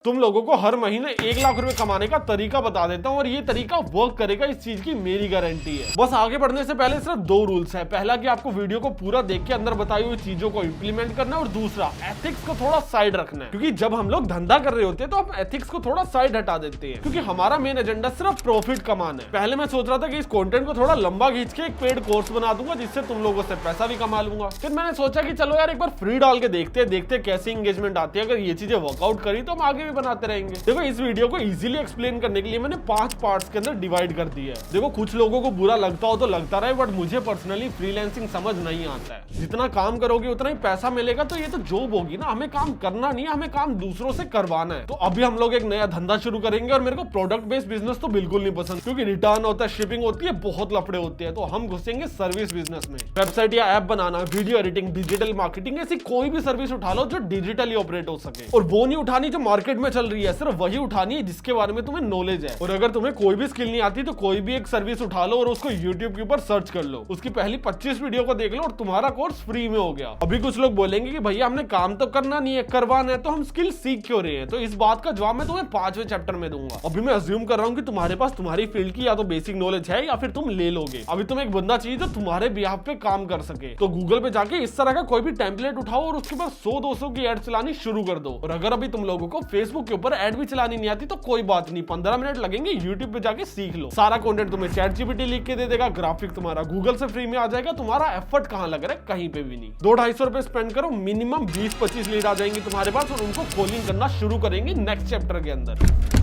तुम लोगों को हर महीने 1 लाख रुपए कमाने का तरीका बता देता हूँ और ये तरीका वर्क करेगा, इस चीज की मेरी गारंटी है। बस आगे बढ़ने से पहले सिर्फ 2 रूल्स है। पहला कि आपको वीडियो को पूरा देख के अंदर बताई हुई चीजों को इंप्लीमेंट करना है और दूसरा एथिक्स को थोड़ा साइड रखना है, क्योंकि जब हम लोग धंधा कर रहे होते हैं तो हम एथिक्स को थोड़ा साइड हटा देते हैं, क्योंकि हमारा मेन एजेंडा सिर्फ प्रॉफिट कमाना है। पहले मैं सोच रहा था कि इस कंटेंट को थोड़ा लंबा खींच के एक पेड कोर्स बना दूंगा जिससे तुम लोगों से पैसा भी कमा लूंगा। फिर मैंने सोचा कि चलो यार एक बार फ्री डाल के देखते कैसी एंगेजमेंट आती है। अगर ये चीजें वर्कआउट करी तो हम आगे भी बनाते रहेंगे। देखो इस वीडियो को इजीली एक्सप्लेन करने के लिए मैंने 5 पार्ट्स के अंदर डिवाइड कर दिया है। देखो कुछ लोगों को बुरा लगता हो तो लगता रहे, बट मुझे पर्सनली फ्रीलांसिंग समझ नहीं आता है। जितना काम करोगे उतना ही पैसा मिलेगा, तो ये तो जॉब होगी ना। हमें काम करना नहीं है, हमें काम दूसरों से करवाना है। तो अभी हम लोग एक नया धंधा शुरू करेंगे और मेरे को प्रोडक्ट बेस्ड बिजनेस तो बिल्कुल नहीं पसंद, क्योंकि रिटर्न होता है, शिपिंग होती है, बहुत लफड़े होते हैं। तो हम घुसेंगे सर्विस बिजनेस में। वेबसाइट या ऐप बनाना, वीडियो एडिटिंग, डिजिटल मार्केटिंग, ऐसी कोई भी सर्विस उठा लो जो डिजिटली ऑपरेट हो सके। और वो नहीं उठानी जो मार्केट में चल रही है, सिर्फ वही उठानी है जिसके बारे में तुम्हें नॉलेज है। और अगर तुम्हें कोई भी स्किल नहीं आती तो कोई भी एक सर्विस उठा लो और उसको यूट्यूब के ऊपर सर्च कर लो, उसकी पहली 25 वीडियो को देख लो और तुम्हारा कोर्स फ्री में हो गया। अभी कुछ लोग बोलेंगे कि भैया हमने काम तो करना नहीं है, करवाना है, तो हम स्किल सीख क्यों रहे हैं? तो इस बात का जवाब मैं तुम्हें 5वें चैप्टर में दूंगा। अभी मैं अज्यूम कर रहा हूँ कि तुम्हारे पास तुम्हारी फील्ड की या तो बेसिक नॉलेज है या फिर तुम ले लोगे। अभी तुम एक बंदा चाहिए जो तुम्हारे बिहाफ पे काम कर सके। तो गूगल पे जाके इस तरह का कोई भी टेम्पलेट उठाओ और उसके बाद 100-200 की एड चलानी शुरू कर दो। और अगर अभी तुम लोगों को फेसबुक के ऊपर एड भी चलानी नहीं आती तो कोई बात नहीं, 15 मिनट लगेंगे, यूट्यूब पे जाके सीख लो। सारा कंटेंट तुम्हें चैट जीपीटी लिख के दे देगा, ग्राफिक तुम्हारा गूगल से फ्री में आ जाएगा। तुम्हारा एफर्ट कहां लग रहा है? कहीं पे भी नहीं। 200-250 रुपए स्पेंड करो, मिनिमम 20-25 लीड आ जाएंगे तुम्हारे पास और उनको कॉलिंग करना शुरू करेंगे नेक्स्ट चैप्टर के अंदर।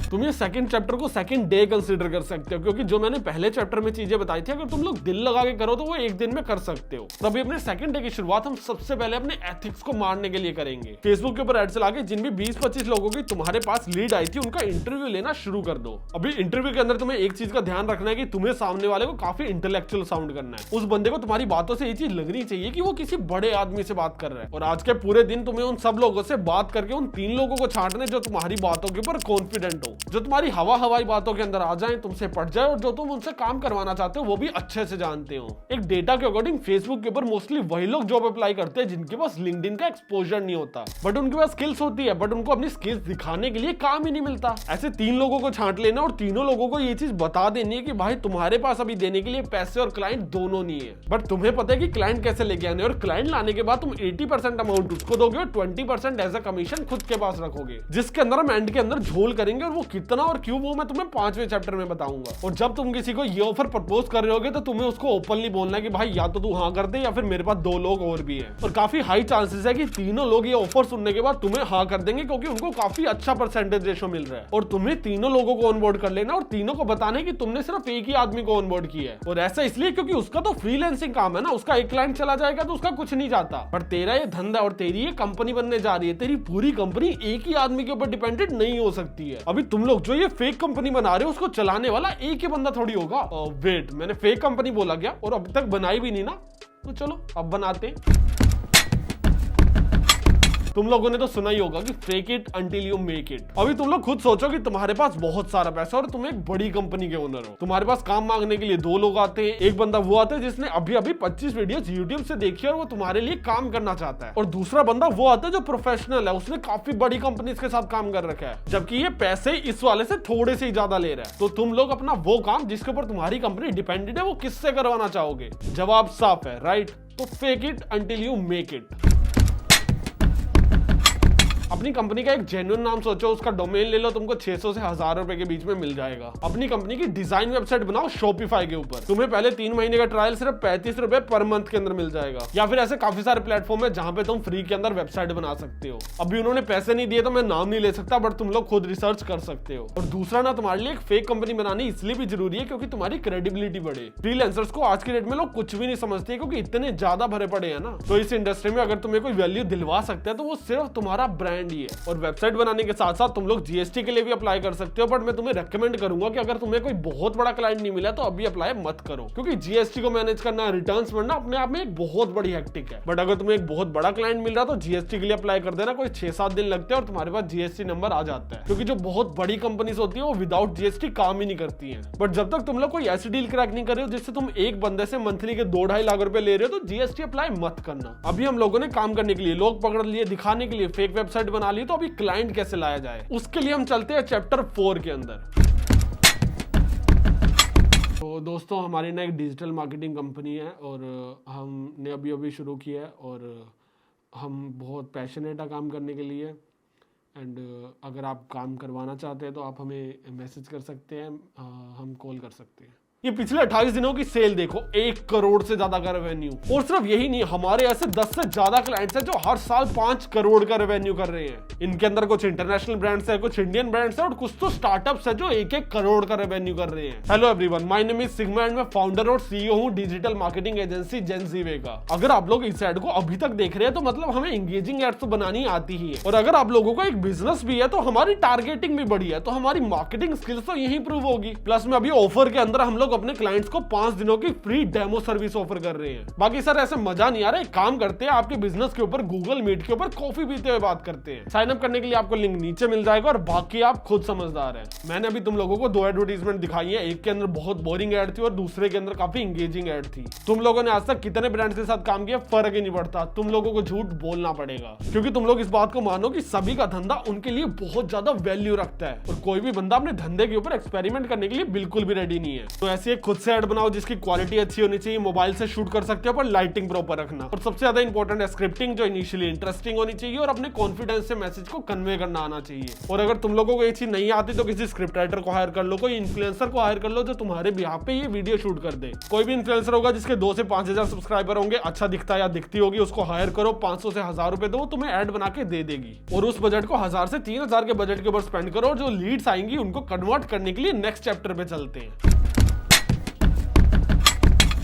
तुम ये सेकंड चैप्टर को सेकंड डे कंसीडर कर सकते हो, क्योंकि जो मैंने पहले चैप्टर में चीजें बताई थी अगर तुम लोग दिल लगा के करो तो वो एक दिन में कर सकते हो। तभी अपने सेकंड डे की शुरुआत हम सबसे पहले अपने एथिक्स को मारने के लिए करेंगे। फेसबुक के ऊपर एड चला के जिन भी 20-25 लोगों की तुम्हारे पास लीड आई थी उनका इंटरव्यू लेना शुरू कर दो। अभी इंटरव्यू के अंदर तुम्हें एक चीज का ध्यान रखना है कि तुम्हें सामने वाले को काफी इंटेलेक्चुअल साउंड करना है। उस बंदे को तुम्हारी बातों से ये चीज लगनी चाहिए कि वो किसी बड़े आदमी से बात कर रहा है। और आज के पूरे दिन तुम्हें उन सब लोगों से बात करके उन 3 लोगों को छांटना है जो तुम्हारी बातों के ऊपर कॉन्फिडेंट हो, जो तुम्हारी हवाई बातों के अंदर आ जाएं, तुमसे पट जाए और जो तुम उनसे काम करवाना चाहते हो वो भी अच्छे से जानते हो। एक डेटा के अकॉर्डिंग फेसबुक के ऊपर मोस्टली वही लोग जॉब अप्लाई करते हैं जिनके पास लिंक्डइन का एक्सपोजर नहीं होता, बट उनके पास स्किल्स होती है, बट उनको अपनी स्किल्स दिखाने के लिए काम ही नहीं मिलता। ऐसे 3 लोगों को छांट लेना और तीनों लोगों को ये चीज बता देनी है कि भाई तुम्हारे पास अभी देने के लिए पैसे और क्लाइंट दोनों नहीं है, बट तुम्हें पता है कि क्लाइंट कैसे लेके आने। और क्लाइंट लाने के बाद तुम 80% अमाउंट उसको दोगे और 20% एज अ कमीशन खुद के पास रखोगे, जिसके अंदर हम एंड के अंदर झोल करेंगे। और वो कितना और क्यों वो मैं तुम्हें 5वें चैप्टर में बताऊंगा। और जब तुम किसी को ये ऑफर प्रपोज कर रहे होगे तो तुम्हें उसको ओपनली बोलना है कि भाई या तो तू हाँ कर दे या फिर मेरे पास 2 लोग और भी हैं। और काफी हाई चांसेस है कि तीनों लोग ये ऑफर सुनने के बाद तुम्हें हाँ कर देंगे, क्योंकि उनको काफी अच्छा परसेंटेज रेशो मिल रहा है। और तुम्हें तीनों लोगों को ऑनबोर्ड कर लेना और तीनों को बताना है कि तुमने सिर्फ एक ही आदमी को ऑनबोर्ड किया है। और ऐसा इसलिए क्योंकि उसका तो फ्रीलांसिंग काम है ना, उसका एक क्लाइंट चला जाएगा तो उसका कुछ नहीं जाता, पर तेरा ये धंधा और तेरी ये कंपनी बनने जा रही है। तेरी पूरी कंपनी एक ही आदमी के ऊपर डिपेंडेंट नहीं हो सकती है। अभी तुम लोग जो ये फेक कंपनी बना रहे हो उसको चलाने वाला एक ही बंदा थोड़ी होगा। वेट, मैंने फेक कंपनी बोला क्या? और अब तक बनाई भी नहीं ना, तो चलो अब बनाते हैं। तुम लोगों ने तो सुना ही होगा कि fake it until you make it. अभी तुम लोग खुद सोचो कि तुम्हारे पास बहुत सारा पैसा और तुम एक बड़ी कंपनी के ओनर हो। तुम्हारे पास काम मांगने के लिए 2 लोग आते हैं। एक बंदा वो आता है जिसने अभी 25 वीडियोस यूट्यूब से देखी और वो तुम्हारे लिए काम करना चाहता है, और दूसरा बंदा वो आता है जो प्रोफेशनल है, उसने काफी बड़ी कंपनी के साथ काम कर रखा है, जबकि ये पैसे इस वाले से थोड़े से ही ज्यादा ले रहा है। तो तुम लोग अपना वो काम जिसके ऊपर तुम्हारी कंपनी डिपेंडेंट है वो किससे करवाना चाहोगे? जवाब साफ है, राइट? तो fake it until you make it. अपनी कंपनी का एक जेन्युइन नाम सोचो, उसका डोमेन ले लो, तुमको 600 से 1000 रुपए के बीच में मिल जाएगा। अपनी कंपनी की डिजाइन वेबसाइट बनाओ शॉपिफाई के ऊपर, तुम्हें पहले 3 महीने का ट्रायल सिर्फ 35 रुपए पर मंथ के अंदर मिल जाएगा। या फिर ऐसे काफी सारे प्लेटफॉर्म है जहां पे तुम फ्री के अंदर वेबसाइट बना सकते हो। अभी उन्होंने पैसे नहीं दिए तो मैं नाम नहीं ले सकता, बट तुम लोग खुद रिसर्च कर सकते हो। और दूसरा ना, तुम्हारे लिए एक फेक कंपनी बनानी इसलिए भी जरूरी है क्योंकि तुम्हारी क्रेडिबिलिटी बढ़े। फ्रीलांसर्स को आज के डेट में लोग कुछ भी नहीं समझते क्योंकि इतने ज्यादा भरे पड़े हैं ना। तो इस इंडस्ट्री में अगर तुम्हें कोई वैल्यू दिलवा सकता है तो वो सिर्फ तुम्हारा ब्रांड बड़ी है। और वेबसाइट बनाने के साथ साथ तुम लोग जीएसटी के लिए भी अप्लाई कर सकते हो, बट मैं तुम्हें रेकमेंड करूंगा कि अगर तुम्हें कोई बहुत बड़ा क्लाइंट नहीं मिला तो अभी अप्लाई मत करो, क्योंकि जीएसटी को मैनेज करना, रिटर्न्स भरना अपने आप में एक बहुत बड़ी हेक्टिक है। बट अगर तुम्हें एक बहुत बड़ा क्लाइंट मिल रहा तो जीएसटी के लिए अप्लाई कर देना। कोई 6-7 दिन लगते हैं और तुम्हारे पास जीएसटी नंबर आ जाता है, क्योंकि जो बहुत बड़ी कंपनीज होती है वो विदाउट जीएसटी काम ही नहीं करती है। बट जब तक तुम लोग कोई ऐसी डील क्रैक नहीं कर रहे हो जिससे तुम एक बंदे से मंथली के 2-2.5 लाख रुपए ले रहे हो तो जीएसटी अप्लाई मत करना। अभी हम लोगों ने काम करने के लिए लोग पकड़ लिए, दिखाने के लिए फेक वेबसाइट बना ली, तो अभी क्लाइंट कैसे लाया जाए उसके लिए हम चलते हैं चैप्टर 4 के अंदर। तो दोस्तों, हमारी ना एक डिजिटल मार्केटिंग कंपनी है और हमने अभी शुरू किया है और हम बहुत पैशनेट है काम करने के लिए। एंड अगर आप काम करवाना चाहते हैं तो आप हमें मैसेज कर सकते हैं, हम कॉल कर सकते हैं। ये पिछले 28 दिनों की सेल देखो, 1 करोड़ से ज्यादा का रेवेन्यू। और सिर्फ यही नहीं, हमारे ऐसे 10 से ज्यादा क्लाइंट्स हैं जो हर साल 5 करोड़ का रेवेन्यू कर रहे हैं। इनके अंदर कुछ इंटरनेशनल ब्रांड्स है, कुछ इंडियन ब्रांड्स है और कुछ तो स्टार्टअप्स है जो 1-1 करोड़ का रेवेन्यू कर रहे हैं। Hello everyone, my name is sigma and मैं फाउंडर और सीईओ हूं डिजिटल मार्केटिंग एजेंसी जेनजीवे का। अगर आप लोग इस एड को अभी तक देख रहे हैं तो मतलब हमें एंगेजिंग एड्स तो बनानी आती ही है। और अगर आप लोगों का एक बिजनेस भी है तो हमारी टारगेटिंग भी बढ़ी है, तो हमारी मार्केटिंग स्किल्स तो यही प्रूव होगी। प्लस में अभी ऑफर के अंदर हम लोग अपने क्लाइंट्स को 5 दिनों की फ्री डेमो सर्विस ऑफर कर रहे हैं। बाकी सर ऐसे मजा नहीं आ रहा है, काम करते हैं आपके बिजनेस के ऊपर गूगल मीट के ऊपर कॉफी पीते हुए बात करते हैं। साइन अप करने के लिए आपको लिंक नीचे मिल जाएगा और बाकी आप खुद समझदार हैं। मैंने अभी तुम लोगों को 2 एडवर्टीजमेंट दिखाई है, एक के अंदर बहुत बोरिंग एड थी और दूसरे के अंदर काफी एंगेजिंग एड थी। तुम लोगों ने आज तक कितने ब्रांड्स के साथ काम किया, फर्क ही नहीं पड़ता, तुम लोगों को झूठ बोलना पड़ेगा, क्योंकि तुम लोग इस बात को मानो कि सभी का धंधा उनके लिए बहुत ज्यादा वैल्यू रखता है और कोई भी बंदा अपने धंधे के ऊपर एक्सपेरिमेंट करने के लिए बिल्कुल भी रेडी नहीं है। तो ऐसे खुद से एड बनाओ जिसकी क्वालिटी अच्छी होनी चाहिए, मोबाइल से शूट कर सकते हो पर लाइटिंग प्रॉपर रखना, और सबसे ज्यादा इंपॉर्टेंट है स्क्रिप्टिंग जो इनिशियली इंटरेस्टिंग होनी चाहिए और अपने कॉन्फिडेंस से मैसेज को कन्वे करना आना चाहिए। और अगर तुम लोगों को ये चीज नहीं आती तो किसी स्क्रिप्ट राइटर को हायर कर लो, कोई इन्फ्लुएंसर को हायर कर लो जो तुम्हारे बिहाफ पे ये वीडियो शूट कर दे। कोई भी इन्फ्लुएंसर होगा जिसके 2 से 5 हजार सब्सक्राइबर होंगे, अच्छा दिखता या दिखती होगी, उसको हायर करो, 500 से 1000 रुपए दो, तुम्हें ऐड बना के दे देगी। और उस बजट को 1000 से 3000 के बजट के ऊपर स्पेंड करो और जो लीड्स आएंगी उनको कन्वर्ट करने के लिए नेक्स्ट चैप्टर पे चलते हैं।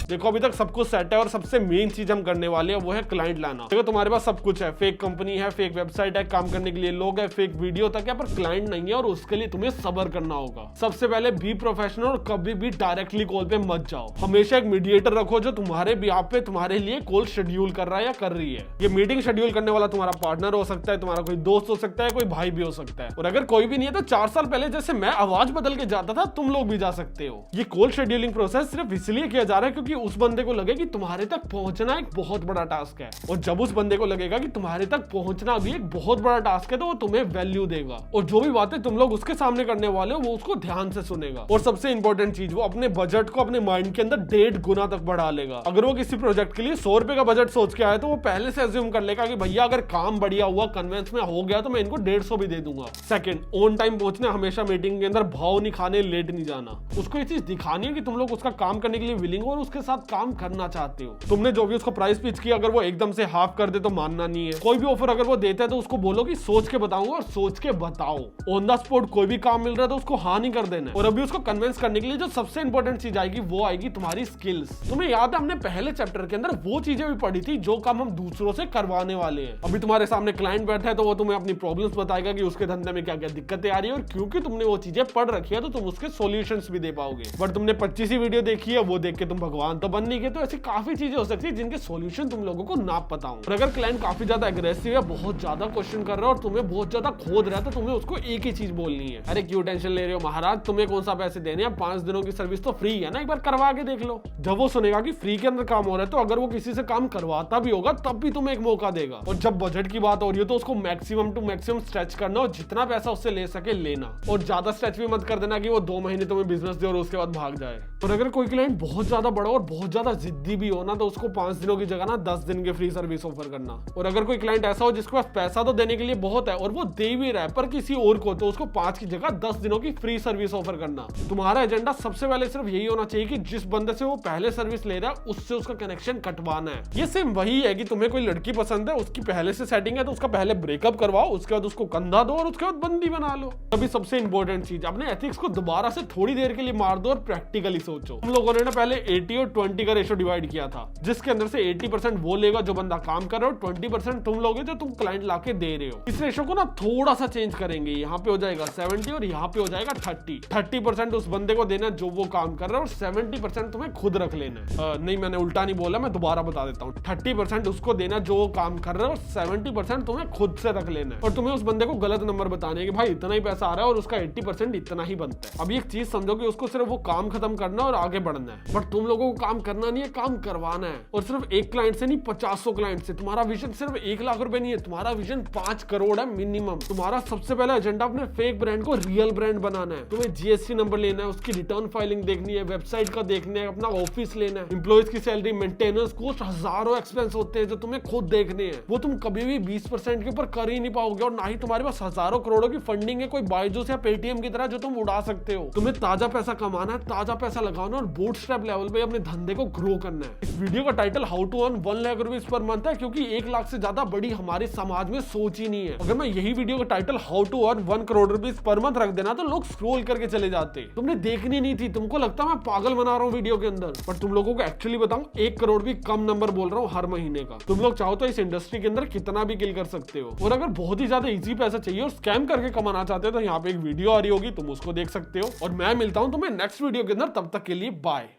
देखो अभी तक सब कुछ सेट है और सबसे मेन चीज हम करने वाले हैं वो है क्लाइंट लाना। देखो तुम्हारे पास सब कुछ है, फेक कंपनी है, फेक वेबसाइट है, काम करने के लिए लोग है, फेक वीडियो तक है, पर क्लाइंट नहीं है और उसके लिए तुम्हें सब्र करना होगा। सबसे पहले बी प्रोफेशनल और कभी भी डायरेक्टली कॉल पे मत जाओ। हमेशा एक मीडिएटर रखो जो तुम्हारे बिहाफ पे तुम्हारे लिए कॉल शेड्यूल कर रहा है या कर रही है। ये मीटिंग शेड्यूल करने वाला तुम्हारा पार्टनर हो सकता है, तुम्हारा कोई दोस्त हो सकता है, कोई भाई भी हो सकता है। और अगर कोई भी नहीं है तो 4 साल पहले जैसे मैं आवाज बदल के जाता था तुम लोग भी जा सकते हो। ये कॉल शेड्यूलिंग प्रोसेस सिर्फ इसलिए किया जा रहा है क्योंकि उस बंदे को लगे कि तुम्हारे तक पहुंचना एक बहुत बड़ा टास्क है, और जब उस बंदे को लगेगा कि तुम्हारे तक पहुंचना भी एक बहुत बड़ा टास्क है तो वो तुम्हें वैल्यू देगा और जो भी बातें तुम लोग उसके सामने करने वाले हो वो उसको ध्यान से सुनेगा। और सबसे इंपॉर्टेंट चीज, वो अपने बजट को अपने माइंड के अंदर 1.5 गुना तक बढ़ा लेगा। अगर वो किसी प्रोजेक्ट के लिए 100 रुपए का बजट सोच के आए तो वो पहले से अज्यूम कर लेगा कि भैया अगर काम बढ़िया हुआ, कन्वेंस में हो गया तो मैं इनको 150 भी दे दूंगा। सेकंड, ऑन टाइम पहुंचना, हमेशा मीटिंग के अंदर भाव नहीं खाने, लेट नहीं जाना। उसको ये चीज दिखानी है कि तुम लोग उसका काम करने के लिए विलिंग हो और उसके साथ काम करना चाहते हो। तुमने जो भी उसको प्राइस पिच किया अगर वो एकदम से हाफ कर दे तो मानना नहीं है। कोई भी ऑफर अगर वो देता है तो उसको बोलो कि सोच के बताऊंगा और सोच के बताओ। ऑन द स्पॉट कोई भी काम मिल रहा है तो उसको हाँ नहीं कर देना। और अभी उसको कन्विंस करने के लिए जो सबसे इंपॉर्टेंट चीज आएगी वो आएगी तुम्हारी स्किल्स। तुम्हें याद है हमने पहले चैप्टर के अंदर वो चीजें भी पढ़ी थी जो काम हम दूसरों से करवाने वाले हैं। अभी तुम्हारे सामने क्लाइंट बैठा है तो वो तुम्हें अपनी प्रॉब्लम्स बताएगा कि उसके धंधे में क्या क्या दिक्कतें आ रही है, और क्योंकि तुमने वो चीजें पढ़ रखी है तो तुम उसके सॉल्यूशंस भी दे पाओगे। बट तुमने 25 ही वीडियो देखी है, वो देख के तुम भगवान तो बन नहीं गए। तो ऐसी काफी चीजें हो सकती है जिनके सॉल्यूशन तुम लोगों को ना पता हो। और अगर क्लाइंट काफी ज्यादा एग्रेसिव है, बहुत ज्यादा क्वेश्चन कर रहा है और तुम्हें बहुत ज्यादा खोद रहा है तो तुम्हें उसको एक ही चीज बोलनी है, अरे क्यों टेंशन ले रहे हो महाराज, तुम्हें कौन सा पैसे देने हैं, 5 दिनों की सर्विस तो फ्री है ना, एक बार करवा के देख लो। जब वो सुनेगा कि फ्री के अंदर काम हो रहा है तो अगर वो किसी से काम करवाता भी होगा तब भी तुम्हें एक मौका देगा। और जब बजट की बात हो रही है तो उसको मैक्सिमम टू मैक्सिमम स्ट्रेच करना और जितना पैसा उससे ले सके लेना, और ज्यादा स्ट्रेच भी मत कर देना कि वो 2 महीने तुम्हें बिजनेस दे और उसके बाद भाग जाए। और अगर कोई क्लाइंट बहुत ज्यादा बड़ा और बहुत ज्यादा जिद्दी भी हो ना तो उसको 5 दिनों की जगह ना 10 दिन के फ्री सर्विस ऑफर करना। और अगर कोई क्लाइंट ऐसा हो जिसके पास पैसा तो देने के लिए बहुत है और वो दे भी रहा है पर किसी और को, तो उसको 5 की जगह 10 दिनों की फ्री सर्विस ऑफर करना। तुम्हारा एजेंडा सबसे पहले सिर्फ यही होना चाहिए कि जिस बंदे से वो पहले सर्विस ले रहा है उससे उसका कनेक्शन कटवाना है। ये सेम वही है कि तुम्हें कोई लड़की पसंद है, उसकी पहले से सेटिंग है तो उसका पहले ब्रेकअप करवाओ, उसके बाद उसको कंधा दो और उसके बाद बंदी बना लो। तभी सबसे इंपॉर्टेंट चीज, अपने एथिक्स को दोबारा से थोड़ी देर के लिए मार दो और प्रैक्टिकली सोचो। हम लोगों ने ना पहले 80 और 80-20 का रेशो डिवाइड किया था, जिसके अंदर से 80% वो लेगा जो बंदा काम कर रहा है और 20% तुम लोगे जो तुम क्लाइंट लाके दे रहे हो। इस रेशो को ना थोड़ा सा चेंज करेंगे, यहाँ पे हो जाएगा 70 और यहाँ पे हो जाएगा 30% उस बंदे को देना जो वो काम कर रहा है और 70% तुम्हें खुद रख लेना है। नहीं, मैंने उल्टा नहीं बोला, मैं दोबारा बता देता हूँ। 30% उसको देना जो वो काम कर रहा है और 70% तुम्हें खुद से रख लेना है। और तुम्हें उस बंदे को गलत नंबर बताने कि भाई इतना ही पैसा आ रहा है और उसका 80% इतना ही बनता है। अब एक चीज समझो कि उसको सिर्फ वो काम खत्म करना और आगे बढ़ना है, बट तुम लोगों को काम करना नहीं है, काम करवाना है। और सिर्फ एक क्लाइंट से नहीं, 50 क्लाइंट से। तुम्हारा विजन सिर्फ 1 लाख रुपए नहीं है, तुम्हारा विजन 5 करोड़ है मिनिमम। तुम्हारा सबसे पहला एजेंडा अपने फेक ब्रांड को रियल ब्रांड बनाना है। तुम्हें जीएसटी नंबर लेना है, उसकी रिटर्न फाइलिंग देखनी है, वेबसाइट का देखना है, अपना ऑफिस लेना है, एम्प्लॉइज की सैलरी, मेंटेनेंस, कुछ हजारों एक्सपेंस होते हैं जो तुम्हें खुद देखने हैं। वो तुम कभी भी 20% के ऊपर कर ही नहीं पाओगे और ना ही तुम्हारे पास हजारों करोड़ों की फंडिंग है कोई बायजूस या पेटीएम की तरह जो तुम उड़ा सकते हो। तुम्हें ताजा पैसा कमाना है, ताजा पैसा लगाना और बूटस्ट्रैप लेवल पे अपने धंधे को ग्रो करना है। इस वीडियो का title how to earn 1 lakh rupees per month है, क्योंकि 1 लाख से ज्यादा बड़ी हमारे समाज में सोच ही नहीं है। अगर मैं यही वीडियो का title how to earn 1 crore rupees per month रख देना तो लोग स्क्रॉल करके चले जाते। तुमने देखनी नहीं थी, तुमको लगता मैं पागल बना रहा हूँ वीडियो के अंदर, पर तुम लोगों को एक्चुअली बताऊं 1 करोड़ भी कम नंबर बोल रहा हूँ हर महीने का। तुम लोग चाहो तो इस इंडस्ट्री के अंदर कितना भी किल कर सकते हो। और अगर बहुत ही ज्यादा इजी पैसा चाहिए और स्कैम करके कमाना चाहते हो तो यहाँ पे एक वीडियो आ रही होगी, तुम उसको देख सकते हो। और मैं मिलता हूँ तुम्हें नेक्स्ट वीडियो के अंदर, तब तक के लिए बाय।